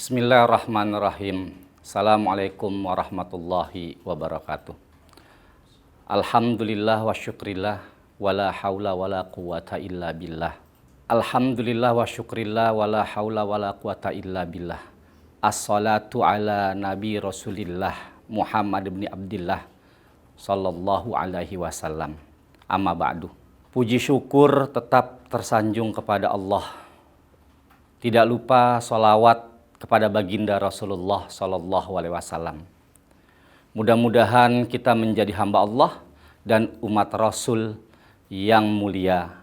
Bismillahirrahmanirrahim. Assalamualaikum warahmatullahi wabarakatuh. Alhamdulillah wa syukrillah wala haula wala quwata illa billah. Alhamdulillah wa syukrillah wala haula wala quwata illa billah. Assalatu ala nabi rasulillah Muhammad ibn Abdillah sallallahu alaihi wasallam. Amma ba'du. Puji syukur tetap tersanjung kepada Allah. Tidak lupa sholawat kepada baginda Rasulullah sallallahu alaihi wasallam. Mudah-mudahan kita menjadi hamba Allah dan umat Rasul yang mulia.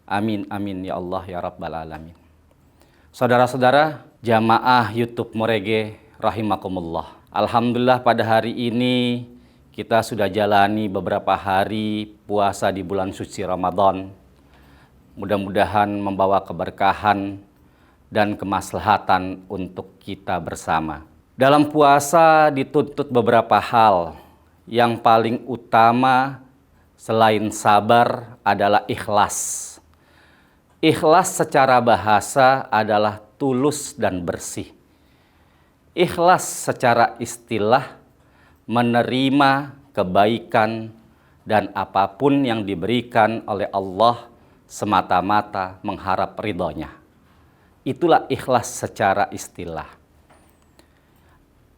Amin amin ya Allah ya rabbal alamin. Saudara-saudara jamaah YouTube Morege rahimakumullah. Alhamdulillah pada hari ini kita sudah jalani beberapa hari puasa di bulan suci Ramadan. Mudah-mudahan membawa keberkahan dan kemaslahatan untuk kita bersama. Dalam puasa dituntut beberapa hal. Yang paling utama selain sabar adalah ikhlas. Ikhlas secara bahasa adalah tulus dan bersih. Ikhlas secara istilah menerima kebaikan dan apapun yang diberikan oleh Allah semata-mata mengharap ridhonya. Itulah ikhlas secara istilah.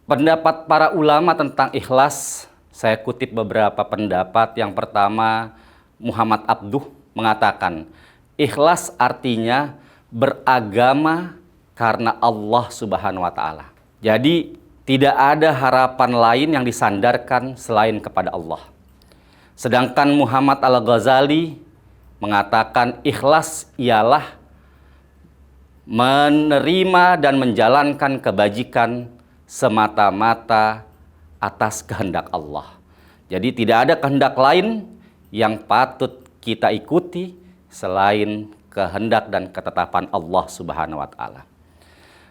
Pendapat para ulama tentang ikhlas, saya kutip beberapa pendapat. Yang pertama, Muhammad Abduh mengatakan, ikhlas artinya beragama karena Allah Subhanahu wa Ta'ala. Jadi, tidak ada harapan lain yang disandarkan selain kepada Allah. Sedangkan Muhammad Al-Ghazali mengatakan ikhlas ialah menerima dan menjalankan kebajikan semata-mata atas kehendak Allah. Jadi tidak ada kehendak lain yang patut kita ikuti selain kehendak dan ketetapan Allah Subhanahu wa Ta'ala.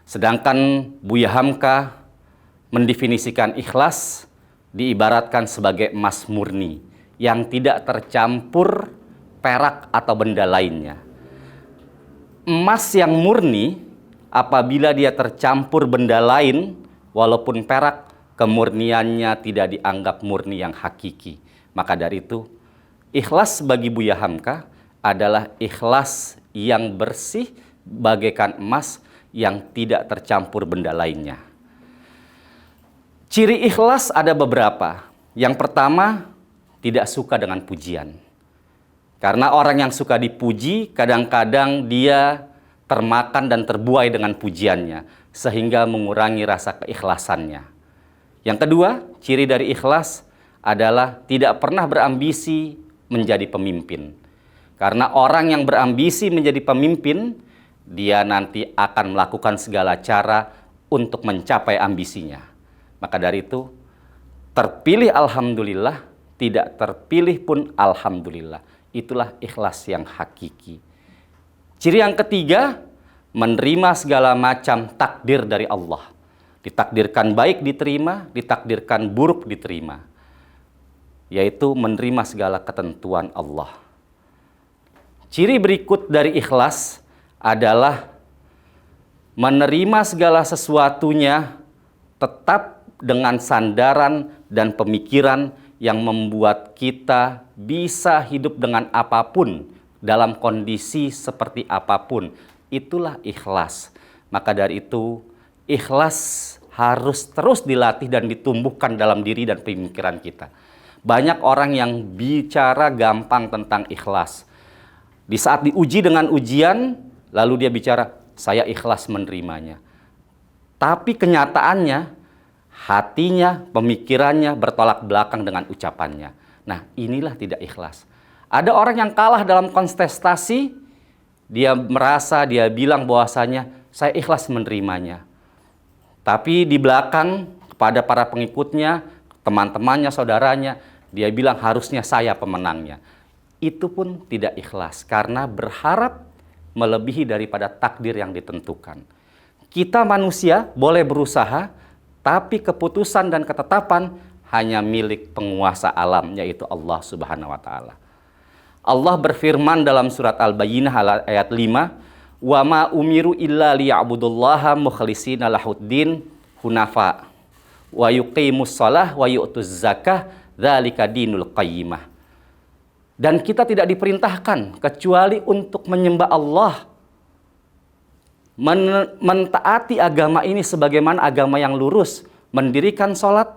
Sedangkan Buya Hamka mendefinisikan ikhlas diibaratkan sebagai emas murni yang tidak tercampur perak atau benda lainnya. Emas yang murni apabila dia tercampur benda lain walaupun perak, kemurniannya tidak dianggap murni yang hakiki. Maka dari itu ikhlas bagi Buya Hamka adalah ikhlas yang bersih bagaikan emas yang tidak tercampur benda lainnya. Ciri ikhlas ada beberapa. Yang pertama, tidak suka dengan pujian. Karena orang yang suka dipuji, kadang-kadang dia termakan dan terbuai dengan pujiannya, sehingga mengurangi rasa keikhlasannya. Yang kedua, ciri dari ikhlas adalah tidak pernah berambisi menjadi pemimpin. Karena orang yang berambisi menjadi pemimpin, dia nanti akan melakukan segala cara untuk mencapai ambisinya. Maka dari itu, terpilih alhamdulillah, tidak terpilih pun alhamdulillah. Itulah ikhlas yang hakiki. Ciri yang ketiga, menerima segala macam takdir dari Allah. Ditakdirkan baik diterima, ditakdirkan buruk diterima. Yaitu menerima segala ketentuan Allah. Ciri berikut dari ikhlas adalah menerima segala sesuatunya tetap dengan sandaran dan pemikiran yang membuat kita bisa hidup dengan apapun, dalam kondisi seperti apapun. Itulah ikhlas. Maka dari itu, ikhlas harus terus dilatih dan ditumbuhkan dalam diri dan pemikiran kita. Banyak orang yang bicara gampang tentang ikhlas. Di saat diuji dengan ujian, lalu dia bicara, saya ikhlas menerimanya. Tapi kenyataannya, hatinya, pemikirannya bertolak belakang dengan ucapannya. Nah, inilah tidak ikhlas. Ada orang yang kalah dalam kontestasi, dia merasa, dia bilang bahwasanya saya ikhlas menerimanya. Tapi di belakang kepada para pengikutnya, teman-temannya, saudaranya, dia bilang harusnya saya pemenangnya. Itu pun tidak ikhlas karena berharap melebihi daripada takdir yang ditentukan. Kita manusia boleh berusaha, tapi keputusan dan ketetapan hanya milik penguasa alam, yaitu Allah Subhanahu wa Ta'ala. Allah berfirman dalam surat Al-Bayyinah ayat 5, Wa ma umiru illa liya'budullaha mukhlishina lahuddin hunafa wa yuqimus shalah wa yu'tuz zakah dzalika dinul qayyimah. Dan kita tidak diperintahkan kecuali untuk menyembah Allah, mentaati agama ini sebagaimana agama yang lurus, mendirikan sholat,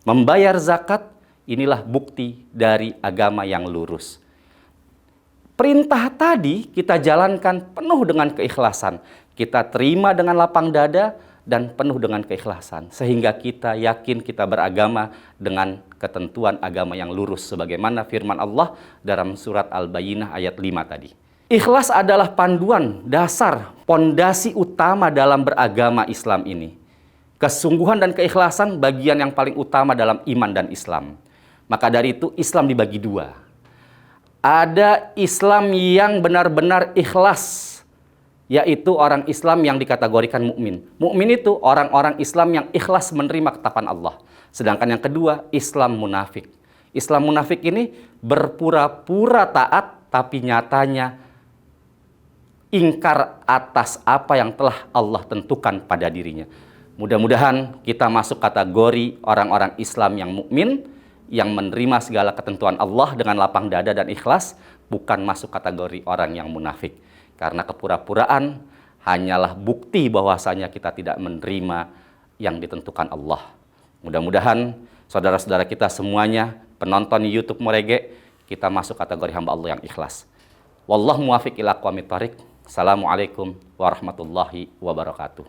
membayar zakat. Inilah bukti dari agama yang lurus. Perintah tadi kita jalankan penuh dengan keikhlasan. Kita terima dengan lapang dada dan penuh dengan keikhlasan. Sehingga kita yakin kita beragama dengan ketentuan agama yang lurus. Sebagaimana firman Allah dalam surat Al-Bayyinah ayat 5 tadi. Ikhlas adalah panduan, dasar, pondasi utama dalam beragama Islam ini. Kesungguhan dan keikhlasan bagian yang paling utama dalam iman dan Islam. Maka dari itu Islam dibagi dua. Ada Islam yang benar-benar ikhlas, yaitu orang Islam yang dikategorikan mukmin. Mukmin itu orang-orang Islam yang ikhlas menerima ketetapan Allah. Sedangkan yang kedua, Islam munafik. Islam munafik ini berpura-pura taat, tapi nyatanya ingkar atas apa yang telah Allah tentukan pada dirinya. Mudah-mudahan kita masuk kategori orang-orang Islam yang mukmin, yang menerima segala ketentuan Allah dengan lapang dada dan ikhlas, bukan masuk kategori orang yang munafik. Karena kepura-puraan hanyalah bukti bahwasanya kita tidak menerima yang ditentukan Allah. Mudah-mudahan saudara-saudara kita semuanya, penonton di YouTube Morege, kita masuk kategori hamba Allah yang ikhlas. Wallahu muwaffiq ila aqwamit thoriq. Assalamualaikum warahmatullahi wabarakatuh.